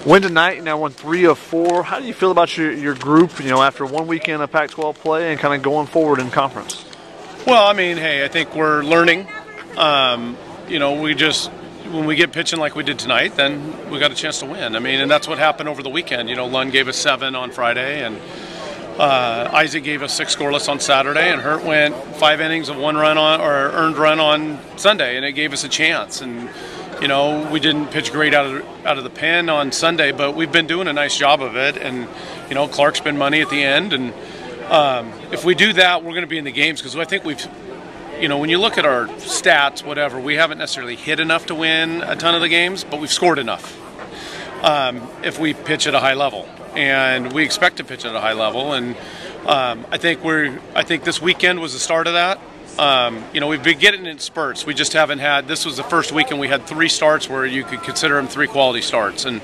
Win tonight, you now won 3 of 4. How do you feel about your group, after one weekend of Pac-12 play and kind of going forward in conference? Well, I mean, hey, I think we're learning. When we get pitching like we did tonight, then we got a chance to win. I mean, and that's what happened over the weekend. Lund gave us 7 on Friday, and Isaac gave us 6 scoreless on Saturday, and Hurt went 5 innings of 1 run or earned run on Sunday, and it gave us a chance. And we didn't pitch great out of the pen on Sunday, but we've been doing a nice job of it. And Clark's been money at the end, and if we do that, we're going to be in the games, because I think we've. When you look at our stats, whatever, we haven't necessarily hit enough to win a ton of the games, but we've scored enough if we pitch at a high level, and we expect to pitch at a high level. And I think this weekend was the start of that. We've been getting in spurts. We just haven't had. This was the first weekend we had 3 starts where you could consider them 3 quality starts, and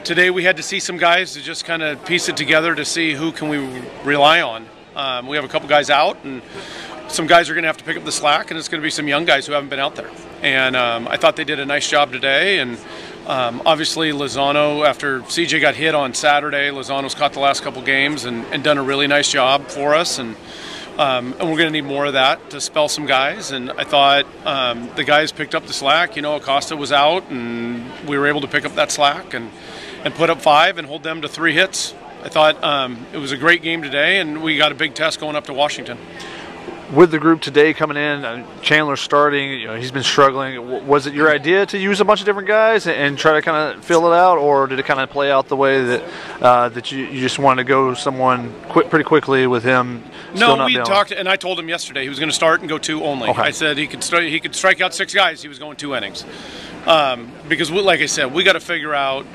today we had to see some guys to just kind of piece it together to see who can we rely on. We have a couple guys out, and some guys are going to have to pick up the slack, and it's going to be some young guys who haven't been out there. And I thought they did a nice job today. And obviously Lozano, after CJ got hit on Saturday, Lozano's caught the last couple games and done a really nice job for us. And we're going to need more of that to spell some guys. And I thought the guys picked up the slack. Acosta was out, and we were able to pick up that slack and put up 5 and hold them to 3 hits. I thought it was a great game today, and we got a big test going up to Washington. With the group today coming in, Chandler starting, he's been struggling. Was it your idea to use a bunch of different guys and try to kind of fill it out, or did it kind of play out the way that you just wanted to go someone pretty quickly with him? No, we talked, and I told him yesterday he was going to start and go 2 only. Okay. I said he could strike out 6 guys. He was going 2 innings because, like I said, we got to figure out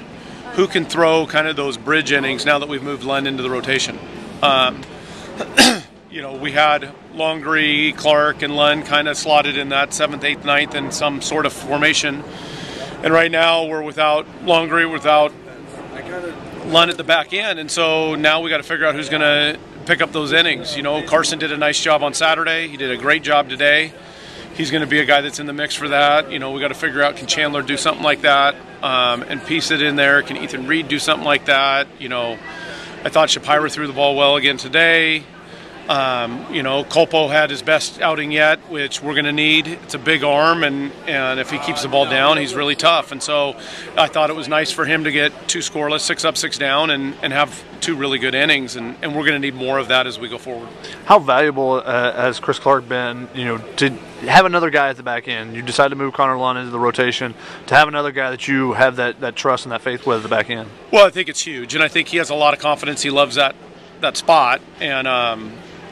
who can throw kind of those bridge innings now that we've moved Lund into the rotation. We had Longery, Clark, and Lund kind of slotted in that 7th, 8th, 9th in some sort of formation. And right now we're without Longery, without Lund at the back end. And so now we got to figure out who's going to pick up those innings. Carson did a nice job on Saturday. He did a great job today. He's going to be a guy that's in the mix for that. We got to figure out, can Chandler do something like that and piece it in there? Can Ethan Reed do something like that? I thought Shapira threw the ball well again today. Colpo had his best outing yet, which we're going to need. It's a big arm, and if he keeps the ball down, he's really tough. And so I thought it was nice for him to get 2 scoreless, 6 up, 6 down, and have 2 really good innings, and we're going to need more of that as we go forward. How valuable has Chris Clark been, to have another guy at the back end? You decide to move Connor Lund into the rotation, to have another guy that you have that trust and that faith with at the back end? Well, I think it's huge, and I think he has a lot of confidence. He loves that spot,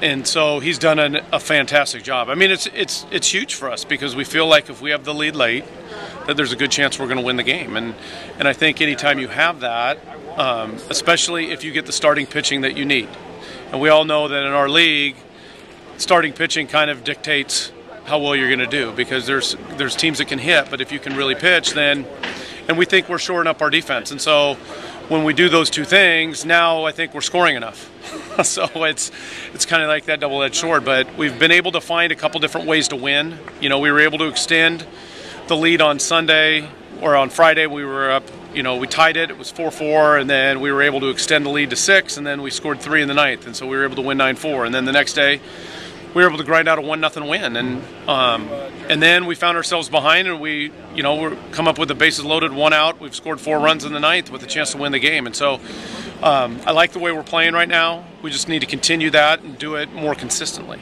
and so he's done a fantastic job. I mean, it's huge for us, because we feel like if we have the lead late, that there's a good chance we're going to win the game. And I think anytime you have that, especially if you get the starting pitching that you need. And we all know that in our league, starting pitching kind of dictates how well you're going to do, because there's teams that can hit, but if you can really pitch, then, and we think we're shoring up our defense. And so when we do those 2 things, now I think we're scoring enough. So it's kind of like that double-edged sword. But we've been able to find a couple different ways to win. We were able to extend the lead on Sunday, or on Friday we were up. We tied it. It was 4-4, and then we were able to extend the lead to 6, and then we scored 3 in the 9th, and so we were able to win 9-4. And then the next day, we were able to grind out a 1-0 win, and then we found ourselves behind, and we're come up with the bases loaded, 1 out. We've scored 4 runs in the 9th with a chance to win the game, and so I like the way we're playing right now. We just need to continue that and do it more consistently.